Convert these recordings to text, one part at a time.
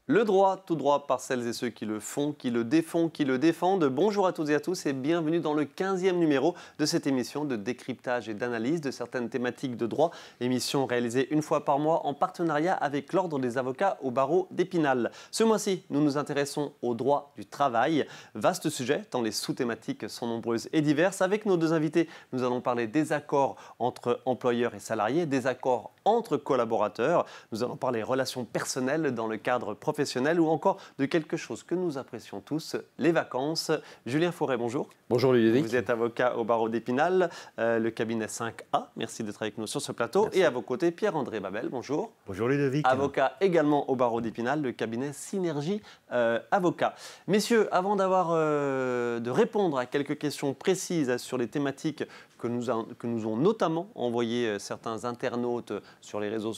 Le droit, tout droit par celles et ceux qui le font, qui le défont, qui le défendent. Bonjour à toutes et à tous et bienvenue dans le 15e numéro de cette émission de décryptage et d'analyse de certaines thématiques de droit. Émission réalisée une fois par mois en partenariat avec l'Ordre des avocats au barreau d'Épinal. Ce mois-ci, nous nous intéressons au droit du travail. Vaste sujet, tant les sous-thématiques sont nombreuses et diverses. Avec nos deux invités, nous allons parler des accords entre employeurs et salariés, des accords entre collaborateurs. Nous allons parler relations personnelles dans le cadre professionnel ou encore de quelque chose que nous apprécions tous, les vacances. Julien Fauré, bonjour. Bonjour Ludovic. Vous êtes avocat au barreau d'Épinal, le cabinet 5A. Merci d'être avec nous sur ce plateau. Merci. Et à vos côtés, Pierre-André Babel, bonjour. Bonjour Ludovic. Avocat également au barreau d'Épinal, le cabinet Synergie Avocat. Messieurs, avant de répondre à quelques questions précises sur les thématiques que nous ont notamment envoyé certains internautes sur les réseaux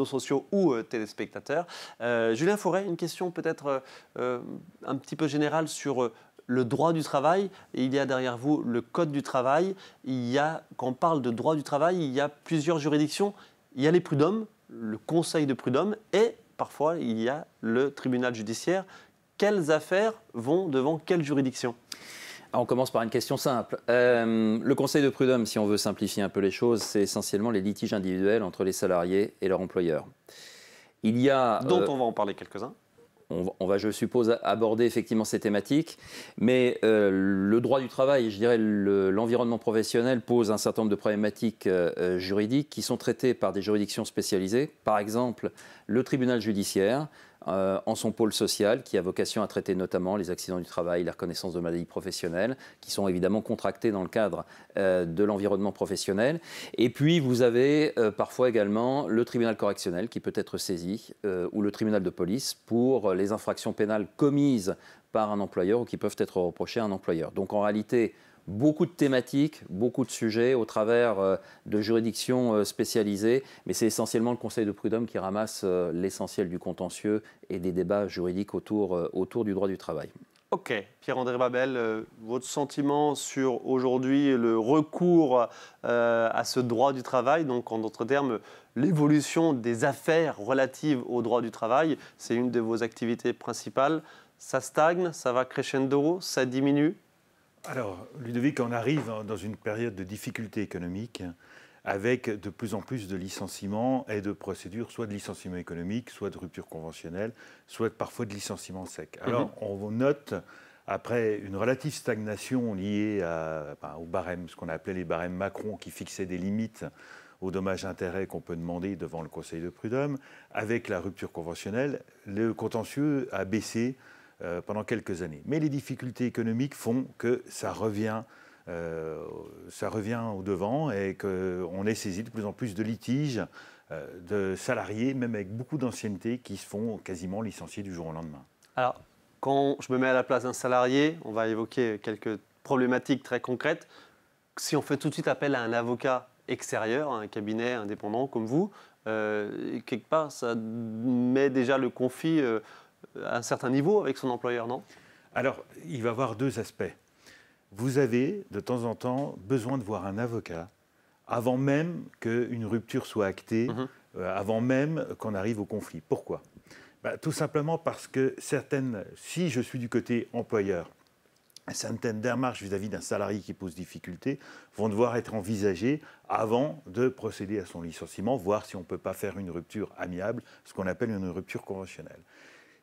sociaux ou téléspectateurs. Julien Fauré, une question peut-être un petit peu générale sur le droit du travail. Il y a derrière vous le Code du travail. Quand on parle de droit du travail, il y a plusieurs juridictions. Il y a les prud'hommes, le conseil de prud'hommes et parfois il y a le tribunal judiciaire. Quelles affaires vont devant quelle juridiction ? On commence par une question simple. Le conseil de prud'homme, si on veut simplifier un peu les choses, c'est essentiellement les litiges individuels entre les salariés et leur employeur. Il y a, dont on va en parler quelques-uns. On va, je suppose, aborder effectivement ces thématiques, mais le droit du travail, je dirais l'environnement professionnel pose un certain nombre de problématiques juridiques qui sont traitées par des juridictions spécialisées. Par exemple, le tribunal judiciaire, en son pôle social, qui a vocation à traiter notamment les accidents du travail, la reconnaissance de maladies professionnelles, qui sont évidemment contractés dans le cadre de l'environnement professionnel. Et puis, vous avez parfois également le tribunal correctionnel qui peut être saisi, ou le tribunal de police pour les infractions pénales commises par un employeur ou qui peuvent être reprochées à un employeur. Donc, en réalité, beaucoup de thématiques, beaucoup de sujets au travers de juridictions spécialisées, mais c'est essentiellement le Conseil de prud'homme qui ramasse l'essentiel du contentieux et des débats juridiques autour du droit du travail. Ok, Pierre-André Babel, votre sentiment sur aujourd'hui le recours à ce droit du travail, donc en d'autres termes, l'évolution des affaires relatives au droit du travail, c'est une de vos activités principales. Ça stagne, ça va crescendo, ça diminue ? Alors, Ludovic, on arrive dans une période de difficulté économique avec de plus en plus de licenciements et de procédures, soit de licenciements économiques, soit de rupture conventionnelle, soit parfois de licenciements secs. Alors, on note, après une relative stagnation liée au barème, ce qu'on appelait les barèmes Macron, qui fixaient des limites aux dommages-intérêts qu'on peut demander devant le Conseil de prud'homme, avec la rupture conventionnelle, le contentieux a baissé pendant quelques années. Mais les difficultés économiques font que ça revient au devant et qu'on est saisi de plus en plus de litiges de salariés, même avec beaucoup d'ancienneté, qui se font quasiment licencier du jour au lendemain. Alors, quand je me mets à la place d'un salarié, on va évoquer quelques problématiques très concrètes. Si on fait tout de suite appel à un avocat extérieur, un cabinet indépendant comme vous, quelque part, ça met déjà le conflit à un certain niveau avec son employeur, non ? Alors, il va y avoir deux aspects. Vous avez, de temps en temps, besoin de voir un avocat avant même qu'une rupture soit actée, avant même qu'on arrive au conflit. Pourquoi ? Tout simplement parce que si je suis du côté employeur, certaines démarches vis-à-vis d'un salarié qui pose difficulté vont devoir être envisagées avant de procéder à son licenciement, voir si on ne peut pas faire une rupture amiable, ce qu'on appelle une rupture conventionnelle.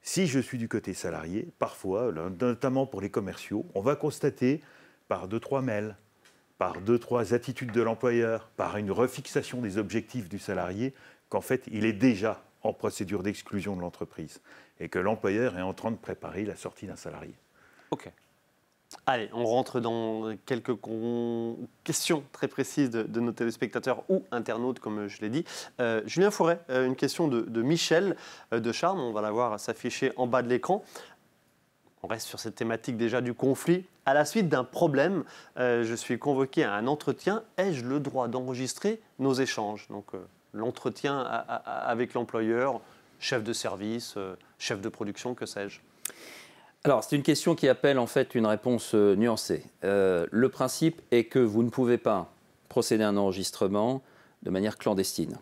Si je suis du côté salarié, parfois, notamment pour les commerciaux, on va constater par 2-3 mails, par 2-3 attitudes de l'employeur, par une refixation des objectifs du salarié, qu'en fait, il est déjà en procédure d'exclusion de l'entreprise et que l'employeur est en train de préparer la sortie d'un salarié. Ok. Allez, on rentre dans quelques questions très précises de nos téléspectateurs ou internautes, comme je l'ai dit. Julien Fauré, une question de Michel de Charmes, on va la voir s'afficher en bas de l'écran. On reste sur cette thématique déjà du conflit. À la suite d'un problème, je suis convoqué à un entretien. Ai-je le droit d'enregistrer nos échanges ? Donc l'entretien avec l'employeur, chef de service, chef de production, que sais-je ? Alors, c'est une question qui appelle en fait une réponse nuancée. Le principe est que vous ne pouvez pas procéder à un enregistrement de manière clandestine.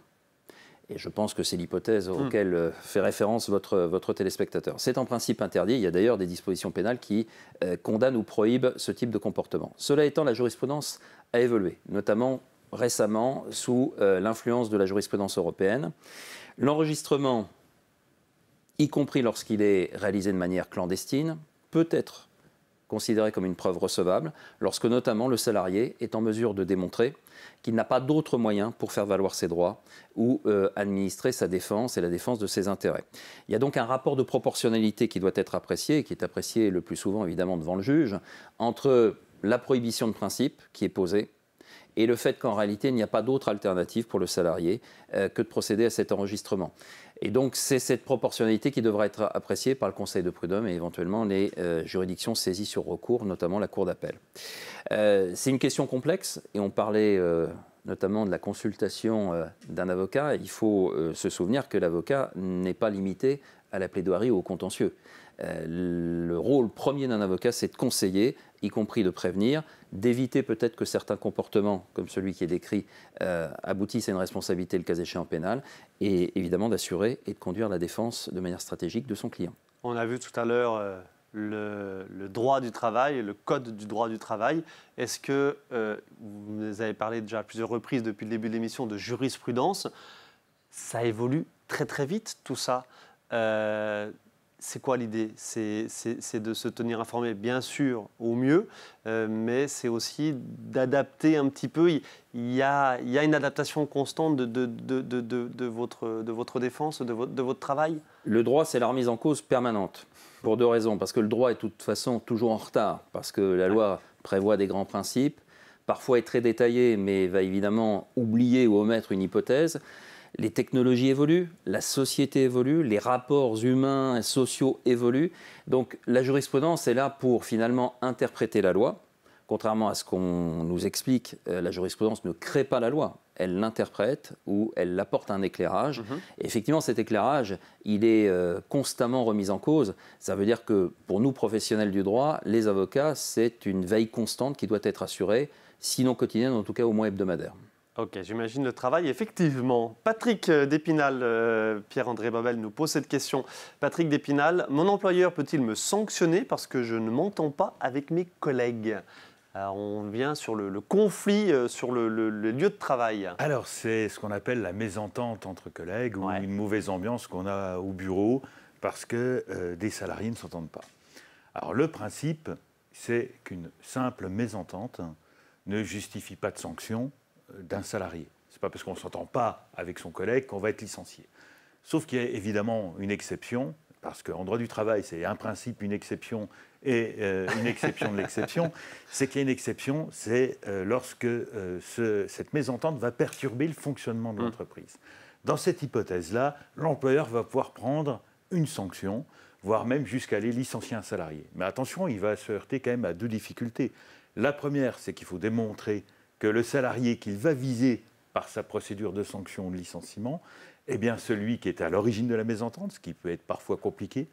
Et je pense que c'est l'hypothèse auquel fait référence votre téléspectateur. C'est en principe interdit. Il y a d'ailleurs des dispositions pénales qui condamnent ou prohibent ce type de comportement. Cela étant, la jurisprudence a évolué, notamment récemment sous l'influence de la jurisprudence européenne. L'enregistrement, y compris lorsqu'il est réalisé de manière clandestine, peut être considéré comme une preuve recevable lorsque notamment le salarié est en mesure de démontrer qu'il n'a pas d'autre moyen pour faire valoir ses droits ou administrer sa défense et la défense de ses intérêts. Il y a donc un rapport de proportionnalité qui doit être apprécié, et qui est apprécié le plus souvent évidemment devant le juge, entre la prohibition de principe qui est posée et le fait qu'en réalité il n'y a pas d'autre alternative pour le salarié que de procéder à cet enregistrement. Et donc c'est cette proportionnalité qui devra être appréciée par le Conseil de prud'homme et éventuellement les juridictions saisies sur recours, notamment la Cour d'appel. C'est une question complexe et on parlait notamment de la consultation d'un avocat. Il faut se souvenir que l'avocat n'est pas limité à la plaidoirie ou au contentieux. Le rôle premier d'un avocat, c'est de conseiller, y compris de prévenir, d'éviter peut-être que certains comportements, comme celui qui est décrit, aboutissent à une responsabilité, le cas échéant pénale, et évidemment d'assurer et de conduire la défense de manière stratégique de son client. On a vu tout à l'heure le droit du travail, le code du droit du travail. Est-ce que, vous avez parlé déjà à plusieurs reprises depuis le début de l'émission de jurisprudence, ça évolue très très vite tout ça. C'est quoi l'idée? C'est de se tenir informé, bien sûr, au mieux, mais c'est aussi d'adapter un petit peu. Il y a une adaptation constante de votre défense, de votre travail? Le droit, c'est la remise en cause permanente, pour deux raisons. Parce que le droit est de toute façon toujours en retard, parce que la loi prévoit des grands principes, parfois est très détaillée, mais va évidemment oublier ou omettre une hypothèse. Les technologies évoluent, la société évolue, les rapports humains et sociaux évoluent. Donc la jurisprudence est là pour finalement interpréter la loi. Contrairement à ce qu'on nous explique, la jurisprudence ne crée pas la loi. Elle l'interprète ou elle apporte un éclairage. Et effectivement, cet éclairage, il est constamment remis en cause. Ça veut dire que pour nous, professionnels du droit, les avocats, c'est une veille constante qui doit être assurée, sinon quotidienne, en tout cas au moins hebdomadaire. Ok, j'imagine le travail, effectivement. Patrick d'Épinal, Pierre-André Babel nous pose cette question. Patrick d'Épinal, mon employeur peut-il me sanctionner parce que je ne m'entends pas avec mes collègues? Alors, on vient sur le conflit sur le lieu de travail. Alors, c'est ce qu'on appelle la mésentente entre collègues ou une mauvaise ambiance qu'on a au bureau parce que des salariés ne s'entendent pas. Alors, le principe, c'est qu'une simple mésentente ne justifie pas de sanction d'un salarié. Ce n'est pas parce qu'on ne s'entend pas avec son collègue qu'on va être licencié. Sauf qu'il y a évidemment une exception, parce qu'en droit du travail, c'est un principe, une exception et une exception de l'exception. C'est qu'il y a une exception, c'est lorsque cette mésentente va perturber le fonctionnement de l'entreprise. Dans cette hypothèse-là, l'employeur va pouvoir prendre une sanction, voire même jusqu'à aller licencier un salarié. Mais attention, il va se heurter quand même à deux difficultés. La première, c'est qu'il faut démontrer que le salarié qu'il va viser par sa procédure de sanction ou de licenciement est bien celui qui est à l'origine de la mésentente, ce qui peut être parfois compliqué,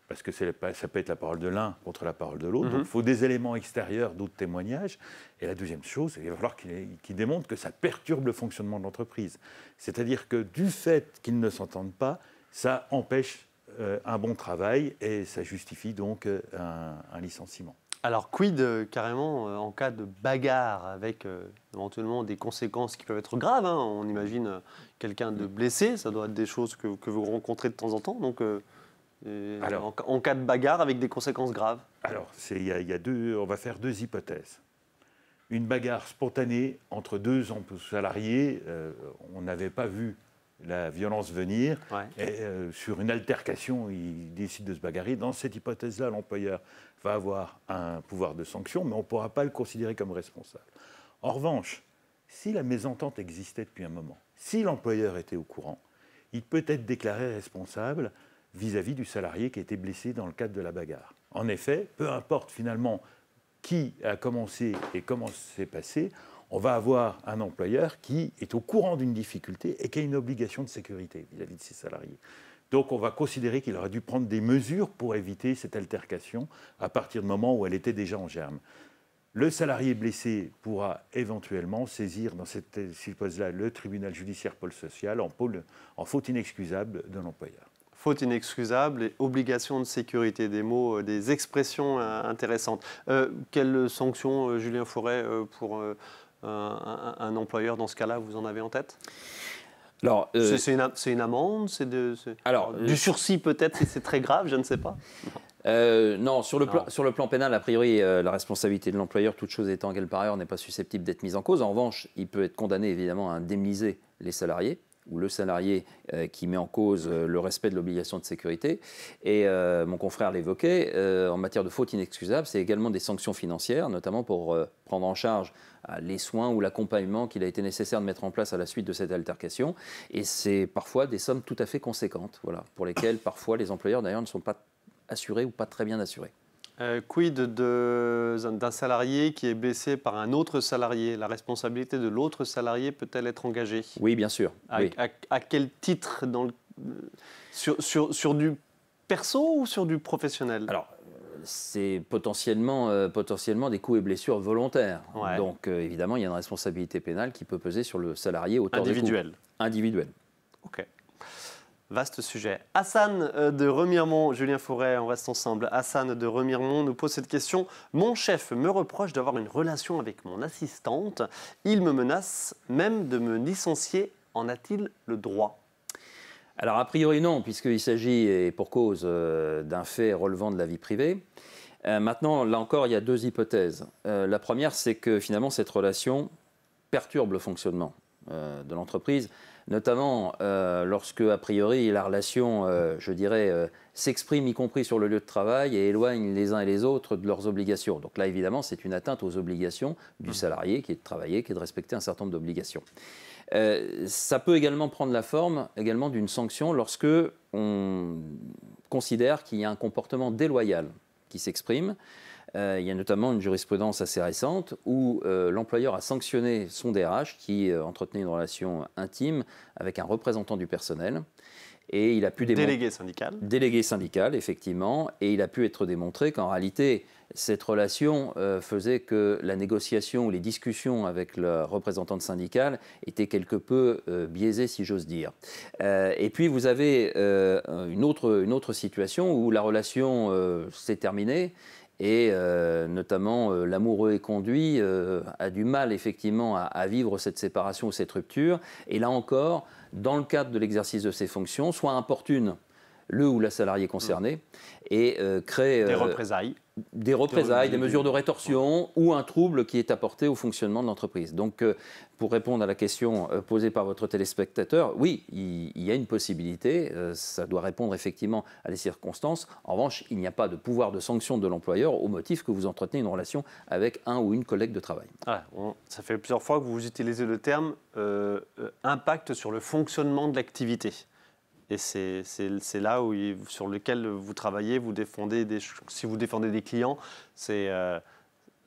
parce que ça peut être la parole de l'un contre la parole de l'autre. Donc il faut des éléments extérieurs, d'autres témoignages. Et la deuxième chose, il va falloir qu'il démontre que ça perturbe le fonctionnement de l'entreprise. C'est-à-dire que du fait qu'ils ne s'entendent pas, ça empêche un bon travail et ça justifie donc un licenciement. Alors, quid carrément en cas de bagarre avec éventuellement des conséquences qui peuvent être graves, hein. On imagine quelqu'un de blessé, ça doit être des choses que vous rencontrez de temps en temps. Donc, en cas de bagarre avec des conséquences graves. Alors, on va faire deux hypothèses. Une bagarre spontanée entre deux salariés, on n'avait pas vu la violence venir, et sur une altercation, ils décident de se bagarrer. Dans cette hypothèse-là, l'employeur va avoir un pouvoir de sanction, mais on ne pourra pas le considérer comme responsable. En revanche, si la mésentente existait depuis un moment, si l'employeur était au courant, il peut être déclaré responsable vis-à-vis du salarié qui a été blessé dans le cadre de la bagarre. En effet, peu importe finalement qui a commencé et comment c'est passé, on va avoir un employeur qui est au courant d'une difficulté et qui a une obligation de sécurité vis-à-vis de ses salariés. Donc on va considérer qu'il aurait dû prendre des mesures pour éviter cette altercation à partir du moment où elle était déjà en germe. Le salarié blessé pourra éventuellement saisir dans cette hypothèse-là le tribunal judiciaire pôle social en faute inexcusable de l'employeur. Faute inexcusable et obligation de sécurité, des mots, des expressions intéressantes. Quelles sanctions, Julien Fauret, pour un employeur dans ce cas-là, vous en avez en tête? Alors, c'est une amende, du sursis peut-être si c'est très grave, je ne sais pas. Non, sur le plan pénal, a priori, la responsabilité de l'employeur, toute chose étant égale par ailleurs, n'est pas susceptible d'être mise en cause. En revanche, il peut être condamné évidemment à indemniser les salariés ou le salarié qui met en cause le respect de l'obligation de sécurité. Et mon confrère l'évoquait, en matière de faute inexcusable, c'est également des sanctions financières, notamment pour prendre en charge les soins ou l'accompagnement qu'il a été nécessaire de mettre en place à la suite de cette altercation. Et c'est parfois des sommes tout à fait conséquentes, voilà, pour lesquelles parfois les employeurs d'ailleurs ne sont pas assurés ou pas très bien assurés. Quid d'un salarié qui est blessé par un autre salarié? La responsabilité de l'autre salarié peut-elle être engagée? Oui, bien sûr. Oui. À quel titre sur du perso ou sur du professionnel? Alors, c'est potentiellement des coups et blessures volontaires. Ouais. Donc, évidemment, il y a une responsabilité pénale qui peut peser sur le salarié auteur individuel. Des coups. Individuel. Ok. Vaste sujet. Hassan de Remiremont, Julien Fauret, on reste ensemble. Hassan de Remiremont nous pose cette question. Mon chef me reproche d'avoir une relation avec mon assistante. Il me menace même de me licencier. En a-t-il le droit? Alors, a priori non, puisqu'il s'agit, et pour cause, d'un fait relevant de la vie privée. Maintenant, là encore, il y a deux hypothèses. La première, c'est que finalement, cette relation perturbe le fonctionnement de l'entreprise, notamment lorsque, a priori, la relation, je dirais, s'exprime y compris sur le lieu de travail et éloigne les uns et les autres de leurs obligations. Donc là, évidemment, c'est une atteinte aux obligations du salarié qui est de travailler, qui est de respecter un certain nombre d'obligations. Ça peut également prendre la forme d'une sanction lorsque on considère qu'il y a un comportement déloyal qui s'exprime. Il y a notamment une jurisprudence assez récente où l'employeur a sanctionné son DRH qui entretenait une relation intime avec un représentant du personnel. Et il a pu délégué syndical. Délégué syndical, effectivement. Et il a pu être démontré qu'en réalité, cette relation faisait que la négociation ou les discussions avec le représentant syndical étaient quelque peu biaisées, si j'ose dire. Et puis, vous avez une autre situation où la relation s'est terminée. Et notamment, l'amoureux est conduit, a du mal effectivement à vivre cette séparation ou cette rupture. Et là encore, dans le cadre de l'exercice de ses fonctions, soit importune le ou la salariée concernée et crée des représailles. Des mesures de rétorsion ou un trouble qui est apporté au fonctionnement de l'entreprise. Donc, pour répondre à la question posée par votre téléspectateur, oui, il y a une possibilité, ça doit répondre effectivement à des circonstances. En revanche, il n'y a pas de pouvoir de sanction de l'employeur au motif que vous entretenez une relation avec un ou une collègue de travail. Ah, ça fait plusieurs fois que vous utilisez le terme impact sur le fonctionnement de l'activité. Et c'est là où, sur lequel vous travaillez, si vous défendez des clients,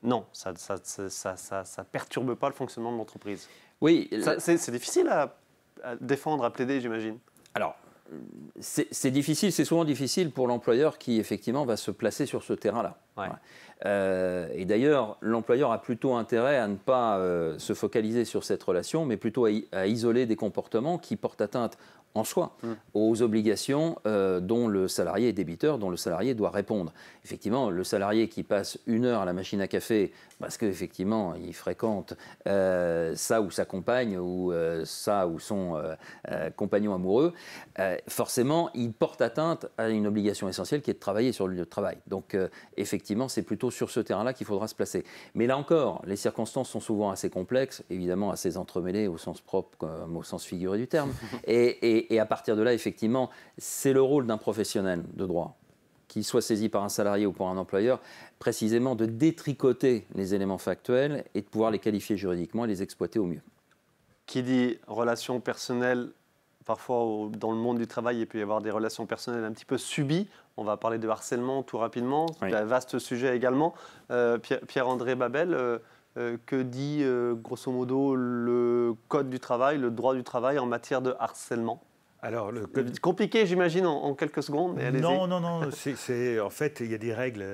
non, ça ne perturbe pas le fonctionnement de l'entreprise. Oui. C'est difficile à défendre, à plaider, j'imagine. Alors, c'est difficile, c'est souvent difficile pour l'employeur qui, effectivement, va se placer sur ce terrain-là. Ouais. Et d'ailleurs, l'employeur a plutôt intérêt à ne pas se focaliser sur cette relation, mais plutôt à isoler des comportements qui portent atteinte en soi aux obligations dont le salarié est débiteur, dont le salarié doit répondre. Effectivement, le salarié qui passe 1 heure à la machine à café parce qu'effectivement, il fréquente ça ou sa compagne ou ça ou son compagnon amoureux, forcément, il porte atteinte à une obligation essentielle qui est de travailler sur le lieu de travail. Donc, effectivement, c'est plutôt sur ce terrain-là qu'il faudra se placer. Mais là encore, les circonstances sont souvent assez complexes, évidemment assez entremêlées au sens propre comme au sens figuré du terme. Et à partir de là, effectivement, c'est le rôle d'un professionnel de droit, qu'il soit saisi par un salarié ou par un employeur, précisément de détricoter les éléments factuels et de pouvoir les qualifier juridiquement et les exploiter au mieux. Qui dit relations personnelles, parfois dans le monde du travail, il peut y avoir des relations personnelles un petit peu subies. On va parler de harcèlement tout rapidement, c'est un vaste sujet également. Pierre-André Babel, que dit grosso modo le Code du travail, le droit du travail en matière de harcèlement? Alors, compliqué, j'imagine, en quelques secondes, mais allez-y. Non. En fait, il y a des règles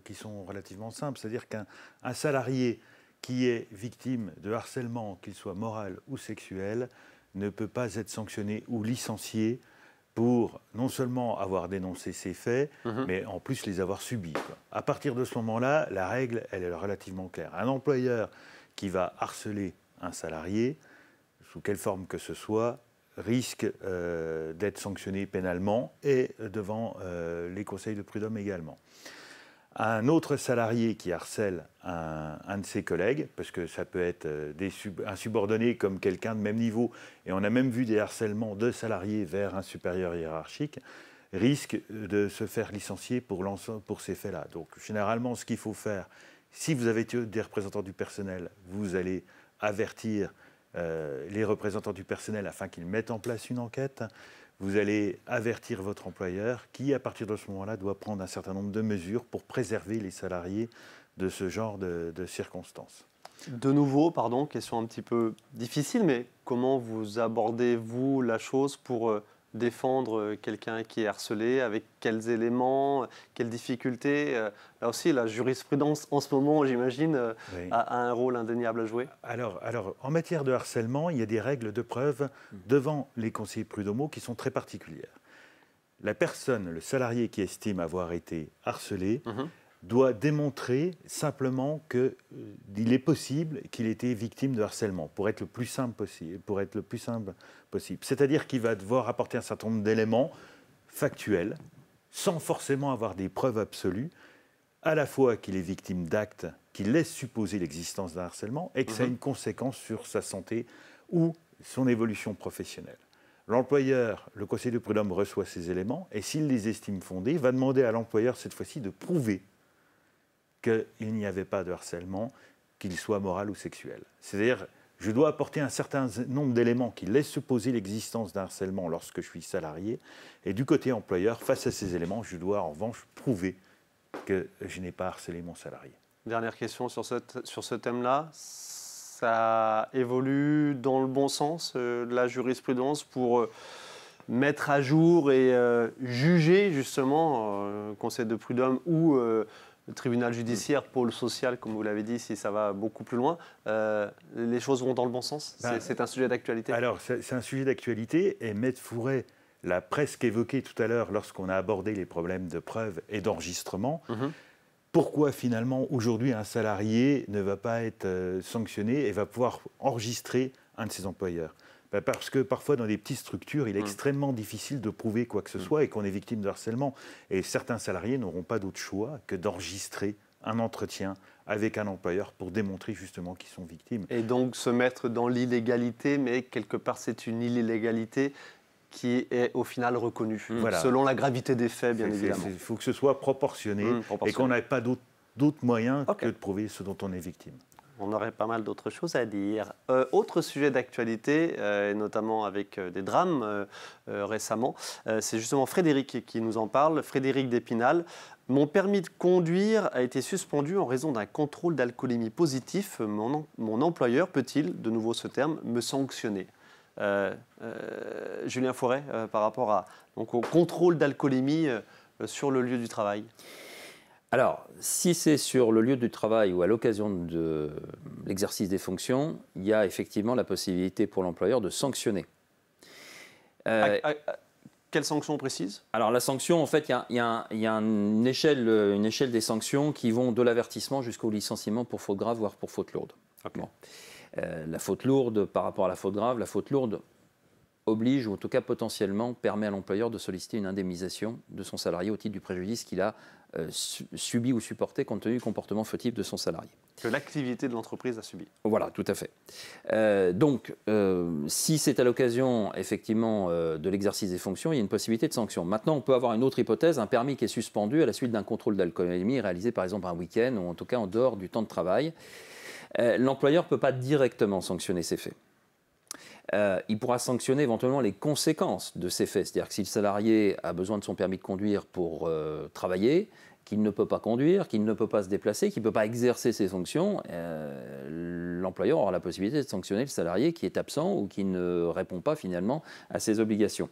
qui sont relativement simples. C'est-à-dire qu'un salarié qui est victime de harcèlement, qu'il soit moral ou sexuel, ne peut pas être sanctionné ou licencié pour non seulement avoir dénoncé ces faits, mais en plus les avoir subis. À partir de ce moment-là, la règle, elle est relativement claire. Un employeur qui va harceler un salarié, sous quelle forme que ce soit, risque d'être sanctionné pénalement et devant les conseils de prud'homme également. Un autre salarié qui harcèle un de ses collègues, parce que ça peut être un subordonné comme quelqu'un de même niveau, et on a même vu des harcèlements de salariés vers un supérieur hiérarchique, risque de se faire licencier pour ces faits-là. Donc généralement, ce qu'il faut faire, si vous avez des représentants du personnel, vous allez avertir les représentants du personnel afin qu'ils mettent en place une enquête. Vous allez avertir votre employeur qui, à partir de ce moment-là, doit prendre un certain nombre de mesures pour préserver les salariés de ce genre de circonstances. De nouveau, pardon, question un petit peu difficile, mais comment vous abordez-vous la chose pour défendre quelqu'un qui est harcelé, avec quels éléments, quelles difficultés? Là aussi, la jurisprudence, en ce moment, j'imagine, Oui. a un rôle indéniable à jouer. Alors, en matière de harcèlement, il y a des règles de preuve devant les conseillers prud'homaux qui sont très particulières. La personne, le salarié qui estime avoir été harcelé, doit démontrer simplement qu'il est possible qu'il ait été victime de harcèlement, pour être le plus simple possible. C'est-à-dire qu'il va devoir apporter un certain nombre d'éléments factuels, sans forcément avoir des preuves absolues, à la fois qu'il est victime d'actes qui laissent supposer l'existence d'un harcèlement et que ça a une conséquence sur sa santé ou son évolution professionnelle. L'employeur, le conseiller de prud'homme reçoit ces éléments et s'il les estime fondés, va demander à l'employeur cette fois-ci de prouver qu'il n'y avait pas de harcèlement, qu'il soit moral ou sexuel. C'est-à-dire, je dois apporter un certain nombre d'éléments qui laissent supposer l'existence d'un harcèlement lorsque je suis salarié. Et du côté employeur, face à ces éléments, je dois en revanche prouver que je n'ai pas harcelé mon salarié. Dernière question sur ce thème-là. Ça évolue dans le bon sens, la jurisprudence, pour mettre à jour et juger justement, conseil de prud'homme ou le tribunal judiciaire, pôle social, comme vous l'avez dit, si ça va beaucoup plus loin, les choses vont dans le bon sens? C'est un sujet d'actualité? Alors, c'est un sujet d'actualité, et Maître Fouret l'a presque évoqué tout à l'heure lorsqu'on a abordé les problèmes de preuve et d'enregistrement. Pourquoi finalement, aujourd'hui, un salarié ne va pas être sanctionné et va pouvoir enregistrer un de ses employeurs? Parce que parfois, dans des petites structures, il est extrêmement difficile de prouver quoi que ce soit et qu'on est victime de harcèlement. Et certains salariés n'auront pas d'autre choix que d'enregistrer un entretien avec un employeur pour démontrer justement qu'ils sont victimes. Et donc se mettre dans l'illégalité, mais quelque part c'est une illégalité qui est au final reconnue, selon la gravité des faits, bien évidemment. Il faut que ce soit proportionné, et qu'on n'ait pas d'autres moyens que de prouver ce dont on est victime. On aurait pas mal d'autres choses à dire. Autre sujet d'actualité, notamment avec des drames récemment, c'est justement Frédéric qui nous en parle, Frédéric d'Épinal. Mon permis de conduire a été suspendu en raison d'un contrôle d'alcoolémie positif. Mon employeur peut-il, de nouveau ce terme, me sanctionner? Julien Fouret, par rapport au contrôle d'alcoolémie sur le lieu du travail. Alors, si c'est sur le lieu du travail ou à l'occasion de l'exercice des fonctions, il y a effectivement la possibilité pour l'employeur de sanctionner. Quelle sanction précise? Alors la sanction, en fait, il y a une échelle des sanctions qui vont de l'avertissement jusqu'au licenciement pour faute grave, voire pour faute lourde. Okay. Bon. La faute lourde par rapport à la faute grave, la faute lourde oblige, ou en tout cas potentiellement permet à l'employeur de solliciter une indemnisation de son salarié au titre du préjudice qu'il a subi ou supporté compte tenu du comportement fautif de son salarié. Que l'activité de l'entreprise a subi. Voilà, tout à fait. Donc, si c'est à l'occasion, effectivement, de l'exercice des fonctions, il y a une possibilité de sanction. Maintenant, on peut avoir une autre hypothèse, un permis qui est suspendu à la suite d'un contrôle d'alcoolémie réalisé, par exemple, un week-end, ou en tout cas en dehors du temps de travail. L'employeur ne peut pas directement sanctionner ces faits. Il pourra sanctionner éventuellement les conséquences de ces faits. C'est-à-dire que si le salarié a besoin de son permis de conduire pour travailler, qu'il ne peut pas conduire, qu'il ne peut pas se déplacer, qu'il ne peut pas exercer ses fonctions, l'employeur aura la possibilité de sanctionner le salarié qui est absent ou qui ne répond pas finalement à ses obligations.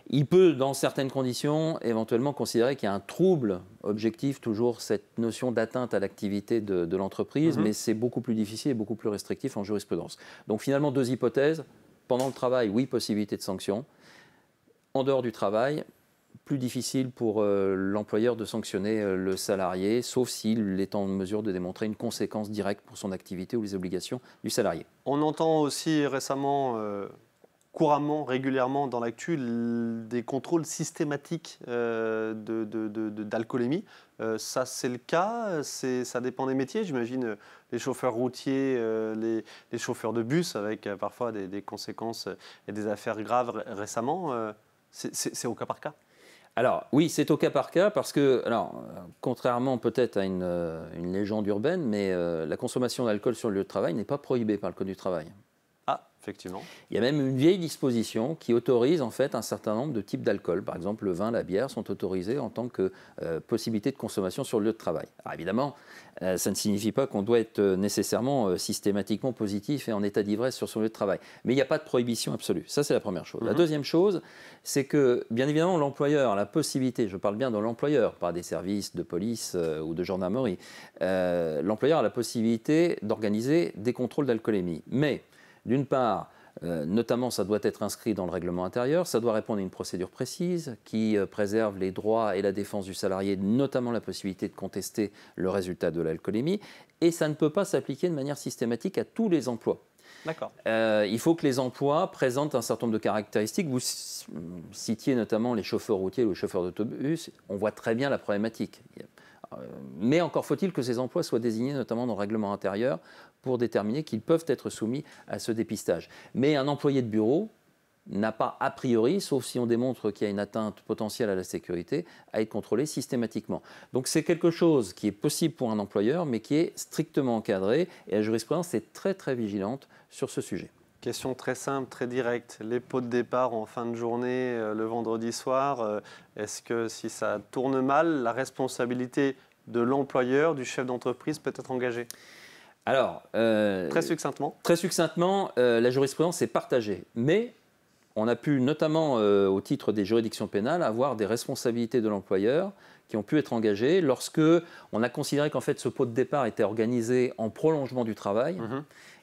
Il peut, dans certaines conditions, éventuellement considérer qu'il y a un trouble objectif, toujours cette notion d'atteinte à l'activité de l'entreprise, mais c'est beaucoup plus difficile et beaucoup plus restrictif en jurisprudence. Donc finalement, deux hypothèses. Pendant le travail, oui, possibilité de sanction. En dehors du travail, plus difficile pour l'employeur de sanctionner le salarié, sauf s'il est en mesure de démontrer une conséquence directe pour son activité ou les obligations du salarié. On entend aussi récemment, couramment, régulièrement dans l'actu, des contrôles systématiques d'alcoolémie. Ça, c'est le cas, ça dépend des métiers. J'imagine les chauffeurs routiers, les chauffeurs de bus, avec parfois des conséquences et des affaires graves récemment. C'est au cas par cas. Alors oui, c'est au cas par cas parce que, contrairement peut-être à une légende urbaine, mais la consommation d'alcool sur le lieu de travail n'est pas prohibée par le Code du travail. Ah, effectivement. Il y a même une vieille disposition qui autorise en fait un certain nombre de types d'alcool. Par exemple, le vin, la bière sont autorisés en tant que possibilité de consommation sur le lieu de travail. Alors évidemment, ça ne signifie pas qu'on doit être nécessairement systématiquement positif et en état d'ivresse sur son lieu de travail. Mais il n'y a pas de prohibition absolue. Ça, c'est la première chose. La deuxième chose, c'est que, bien évidemment, l'employeur a la possibilité, je parle bien de l'employeur, pas des services de police ou de gendarmerie, l'employeur a la possibilité d'organiser des contrôles d'alcoolémie. Mais d'une part, notamment, ça doit être inscrit dans le règlement intérieur, ça doit répondre à une procédure précise qui préserve les droits et la défense du salarié, notamment la possibilité de contester le résultat de l'alcoolémie, et ça ne peut pas s'appliquer de manière systématique à tous les emplois. D'accord. Il faut que les emplois présentent un certain nombre de caractéristiques. Vous citiez notamment les chauffeurs routiers ou les chauffeurs d'autobus, on voit très bien la problématique. Mais encore faut-il que ces emplois soient désignés notamment dans le règlement intérieur pour déterminer qu'ils peuvent être soumis à ce dépistage. Mais un employé de bureau n'a pas a priori, sauf si on démontre qu'il y a une atteinte potentielle à la sécurité, à être contrôlé systématiquement. Donc c'est quelque chose qui est possible pour un employeur, mais qui est strictement encadré, et la jurisprudence est très très vigilante sur ce sujet. Question très simple, très directe. Les pots de départ en fin de journée, le vendredi soir, est-ce que si ça tourne mal, la responsabilité de l'employeur, du chef d'entreprise peut être engagée ? Alors, très succinctement. Très succinctement, la jurisprudence est partagée. Mais on a pu, notamment au titre des juridictions pénales, avoir des responsabilités de l'employeur qui ont pu être engagées lorsque on a considéré qu'en fait ce pot de départ était organisé en prolongement du travail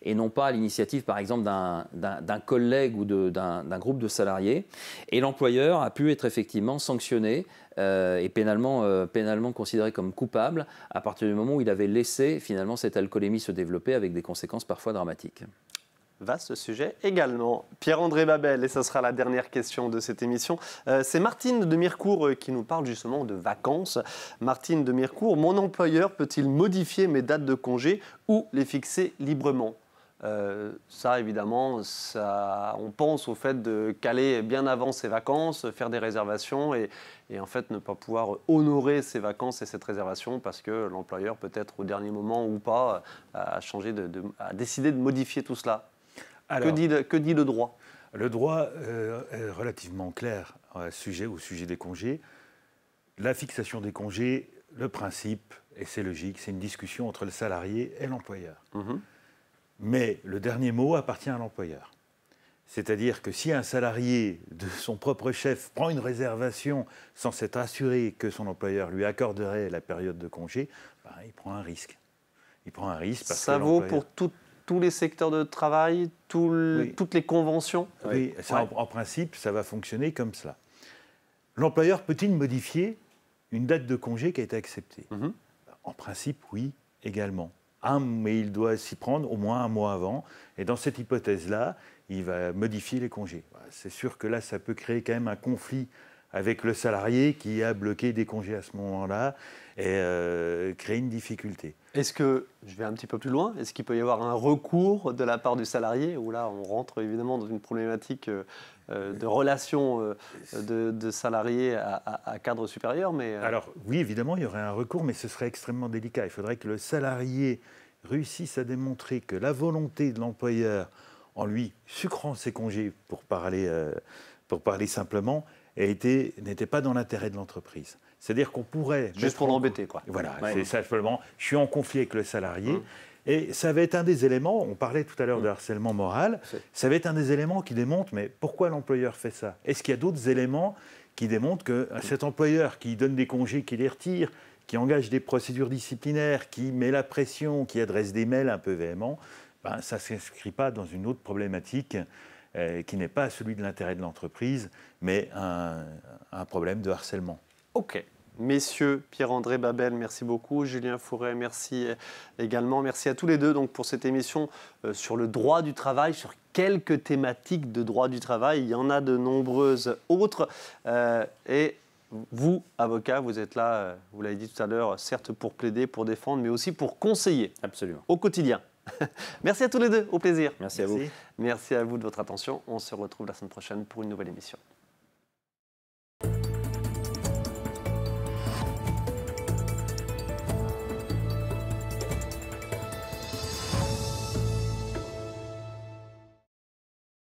et non pas à l'initiative par exemple d'un collègue ou d'un groupe de salariés. Et l'employeur a pu être effectivement sanctionné et pénalement considéré comme coupable à partir du moment où il avait laissé finalement cette alcoolémie se développer avec des conséquences parfois dramatiques. Vaste sujet également. Pierre-André Babel, et ce sera la dernière question de cette émission. C'est Martine de Mirecourt qui nous parle justement de vacances. Martine de Mirecourt, mon employeur peut-il modifier mes dates de congé ou les fixer librement ? Ça, évidemment, on pense au fait de caler bien avant ses vacances, faire des réservations et en fait ne pas pouvoir honorer ses vacances et cette réservation parce que l'employeur, peut-être au dernier moment ou pas, a décidé de modifier tout cela. Alors, que dit le droit ? Le droit est relativement clair au sujet des congés. La fixation des congés, le principe, et c'est logique, c'est une discussion entre le salarié et l'employeur. Mais le dernier mot appartient à l'employeur. C'est-à-dire que si un salarié de son propre chef prend une réservation sans s'être assuré que son employeur lui accorderait la période de congé, il prend un risque. Il prend un risque parce ça que vaut pour tous les secteurs de travail, toutes les conventions ? Oui, en principe, ça va fonctionner comme cela. L'employeur peut-il modifier une date de congé qui a été acceptée ? En principe, oui, également. Mais il doit s'y prendre au moins un mois avant. Et dans cette hypothèse-là, il va modifier les congés. C'est sûr que là, ça peut créer quand même un conflit avec le salarié qui a bloqué des congés à ce moment-là et créer une difficulté. Est-ce que, je vais un petit peu plus loin, est-ce qu'il peut y avoir un recours de la part du salarié, où là on rentre évidemment dans une problématique de relation de salarié à cadre supérieur, mais Alors oui, évidemment, il y aurait un recours, mais ce serait extrêmement délicat. Il faudrait que le salarié réussisse à démontrer que la volonté de l'employeur, en lui sucrant ses congés, pour parler simplement, n'était pas dans l'intérêt de l'entreprise. C'est-à-dire qu'on pourrait... Juste pour l'embêter, quoi. Voilà, Ouais. c'est simplement, je suis en conflit avec le salarié. Et ça va être un des éléments, on parlait tout à l'heure de harcèlement moral, ça va être un des éléments qui démontrent, mais pourquoi l'employeur fait ça? Est-ce qu'il y a d'autres éléments qui démontrent que cet employeur qui donne des congés, qui les retire, qui engage des procédures disciplinaires, qui met la pression, qui adresse des mails un peu véhéments, ben, ça ne s'inscrit pas dans une autre problématique qui n'est pas celui de l'intérêt de l'entreprise, mais un problème de harcèlement. Ok. Messieurs, Pierre-André Babel, merci beaucoup. Julien Fouret, merci également. Merci à tous les deux donc, pour cette émission sur le droit du travail, sur quelques thématiques de droit du travail. Il y en a de nombreuses autres. Et vous, avocats, vous êtes là, vous l'avez dit tout à l'heure, certes pour plaider, pour défendre, mais aussi pour conseiller. Absolument. Au quotidien. Merci à tous les deux, au plaisir. Merci à vous. Merci à vous de votre attention. On se retrouve la semaine prochaine pour une nouvelle émission.